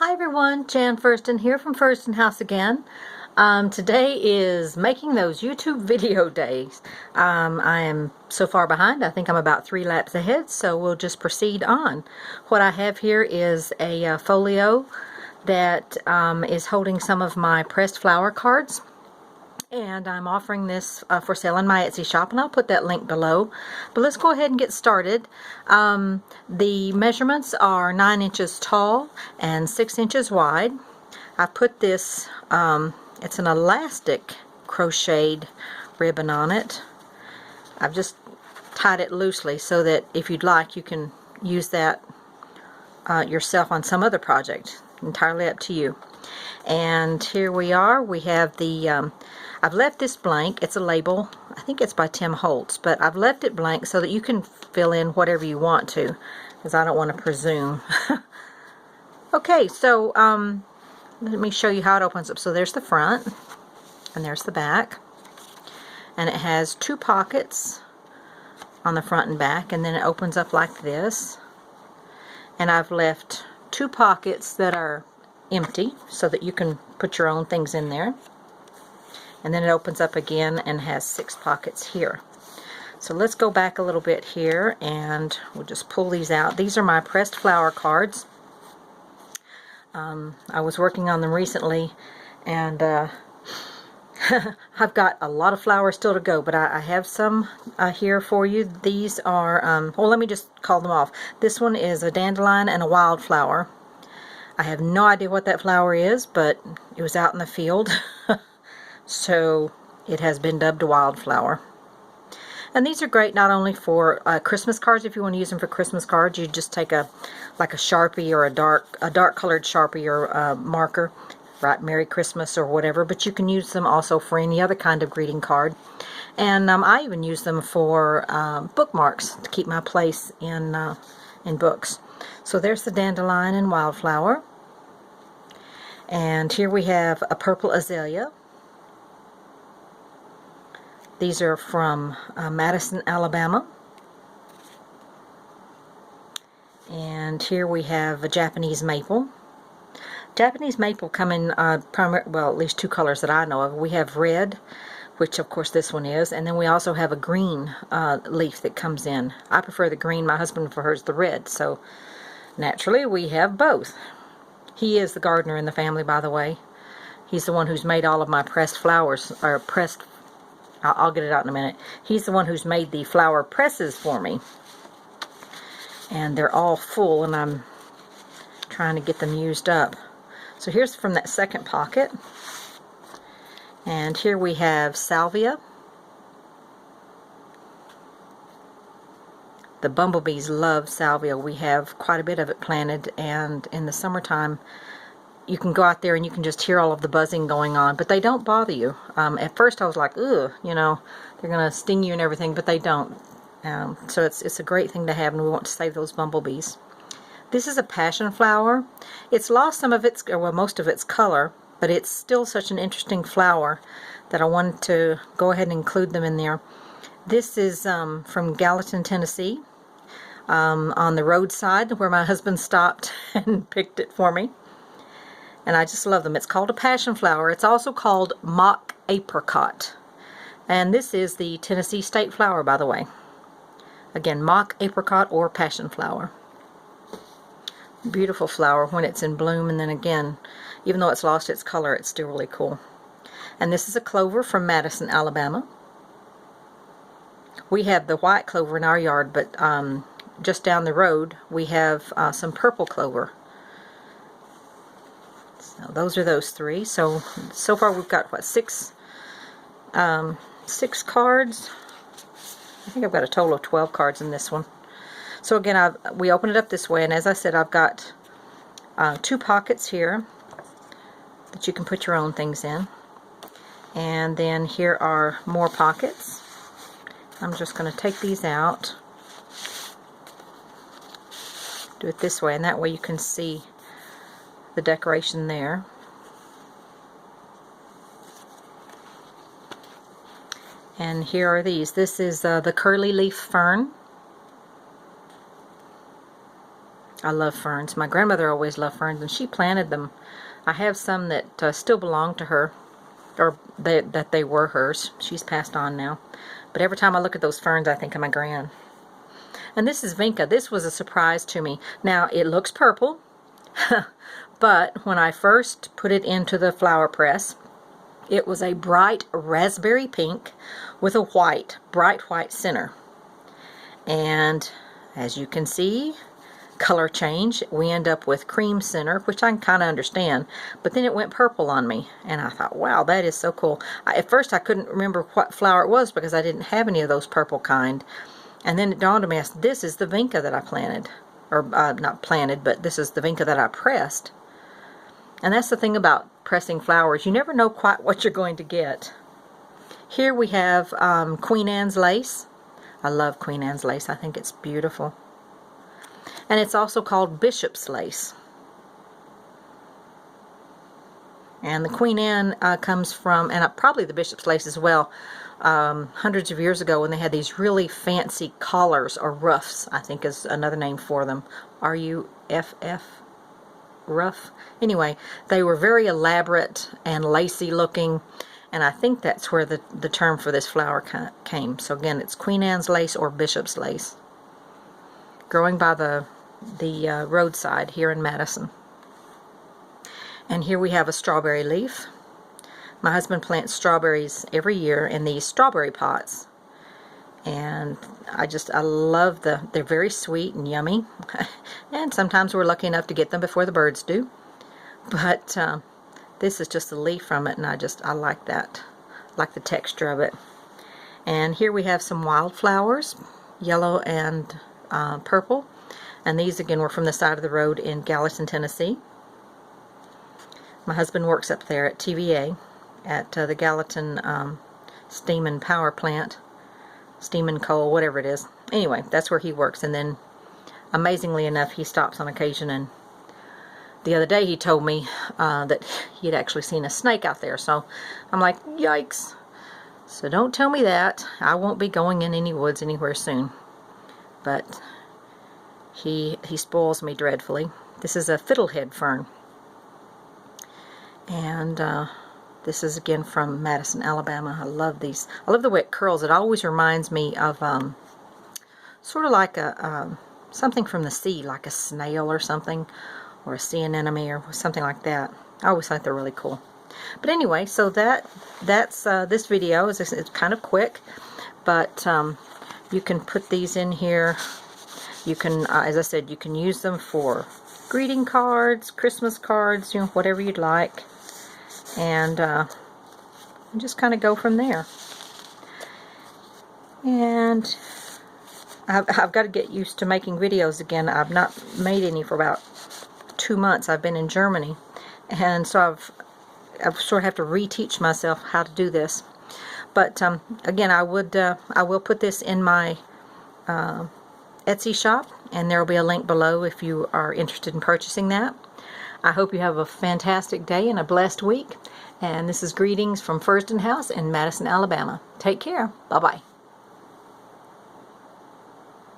Hi everyone, Jan Furston here from Furston House again. Today is making those YouTube video days. I am so far behind, I think I'm about 3 laps ahead, so we'll just proceed on. What I have here is a folio that is holding some of my pressed flower cards. And I'm offering this for sale in my Etsy shop, and I'll put that link below. But let's go ahead and get started. The measurements are 9 inches tall and 6 inches wide. I put this, it's an elastic crocheted ribbon on it. I've just tied it loosely so that if you'd like, you can use that yourself on some other project. Entirely up to you. And here we are. We have the I've left this blank. It's a label. I think it's by Tim Holtz, but I've left it blank so that you can fill in whatever you want to, because I don't want to presume. Okay, so let me show you how it opens up. So there's the front, and there's the back, and it has 2 pockets on the front and back, and then it opens up like this. And I've left 2 pockets that are empty so that you can put your own things in there. And then it opens up again and has 6 pockets here. So let's go back a little bit here and we'll just pull these out. These are my pressed flower cards. I was working on them recently, and I've got a lot of flowers still to go, but I have some here for you. These are, well, let me just call them off. This one is a dandelion and a wildflower. I have no idea what that flower is, but it was out in the field. So it has been dubbed a wildflower. And these are great not only for Christmas cards. If you want to use them for Christmas cards, you just take like a Sharpie or a dark colored Sharpie or marker, write Merry Christmas or whatever. But you can use them also for any other kind of greeting card. And I even use them for bookmarks to keep my place in books. So there's the dandelion and wildflower. And here we have a purple azalea. These are from Madison, Alabama. And here we have a Japanese maple. Japanese maple come in well, at least 2 colors that I know of. We have red, which of course this one is, and then we also have a green leaf that comes in. I prefer the green. My husband prefers the red, so naturally we have both. He is the gardener in the family, by the way. He's the one who's made all of my pressed flowers, or pressed, I'll get it out in a minute. He's the one who's made the flower presses for me. And they're all full, and I'm trying to get them used up. So here's from that second pocket. And here we have salvia. The bumblebees love salvia. We have quite a bit of it planted, and in the summertime you can go out there and you can just hear all of the buzzing going on, but they don't bother you. At first I was like, ugh, you know, they're gonna sting you and everything, but they don't. So it's a great thing to have, and we want to save those bumblebees. This is a passion flower. It's lost some of its, well, most of its color, but it's still such an interesting flower that I wanted to go ahead and include them in there. This is from Gallatin, Tennessee, on the roadside where my husband stopped and picked it for me. And I just love them. It's called a passion flower. It's also called mock apricot. And this is the Tennessee state flower, by the way. Again, mock apricot or passion flower. Beautiful flower when it's in bloom, and then again, even though it's lost its color, it's still really cool. And this is a clover from Madison, Alabama. We have the white clover in our yard, but just down the road we have some purple clover. So those are those 3. So far we've got, what, 6 cards. I think I've got a total of 12 cards in this one. So again, we open it up this way, and as I said, I've got 2 pockets here that you can put your own things in. And then here are more pockets. I'm just going to take these out. Do it this way, and that way you can see the decoration there. And here are these. This is the curly leaf fern. I love ferns. My grandmother always loved ferns, and she planted them. I have some that still belong to her, or that they were hers. She's passed on now. But every time I look at those ferns, I think of my gran. And this is vinca. This was a surprise to me. Now, it looks purple, but when I first put it into the flower press, it was a bright raspberry pink with a bright white center. And as you can see, color change. We end up with cream center, which I can kind of understand, but then it went purple on me, and I thought, wow, that is so cool. At first I couldn't remember what flower it was because I didn't have any of those purple kind, and then it dawned on me, this is the vinca that I planted, or not planted, but this is the vinca that I pressed. And that's the thing about pressing flowers, you never know quite what you're going to get. Here we have Queen Anne's lace. I love Queen Anne's lace. I think it's beautiful. And it's also called Bishop's lace. And the Queen Anne comes from, and probably the Bishop's lace as well, hundreds of years ago when they had these really fancy collars or ruffs, I think is another name for them. R-U-F-F, ruff. Anyway, they were very elaborate and lacy looking, and I think that's where the term for this flower came. So again, it's Queen Anne's lace or Bishop's lace, growing by the roadside here in Madison. And here we have a strawberry leaf. My husband plants strawberries every year in these strawberry pots, and I love they're very sweet and yummy. And sometimes we're lucky enough to get them before the birds do, but this is just a leaf from it, and I like that, like the texture of it. And here we have some wildflowers, yellow and purple, and these again were from the side of the road in Gallatin, Tennessee. My husband works up there at TVA at the Gallatin Steam and Power Plant, Steam and Coal, whatever it is. Anyway, that's where he works, and then amazingly enough, he stops on occasion. And the other day he told me that he had actually seen a snake out there, so I'm like, yikes. So don't tell me that. I won't be going in any woods anywhere soon. But he spoils me dreadfully. This is a Fiddlehead fern, and this is again from Madison, Alabama. I love these. I love the way it curls. It always reminds me of sort of like a something from the sea, like a snail or something, or a sea anemone or something like that. I always think they're really cool. But anyway, so that's this video. It's kind of quick, but you can put these in here. You can, as I said, you can use them for greeting cards, Christmas cards, whatever you'd like, and just kind of go from there. And I've got to get used to making videos again. I've not made any for about 2 months. I've been in Germany, and so I sort of have to reteach myself how to do this. But again, I will put this in my Etsy shop, and there will be a link below if you are interested in purchasing that. I hope you have a fantastic day and a blessed week. And this is greetings from Firston House in Madison, Alabama. Take care. Bye-bye.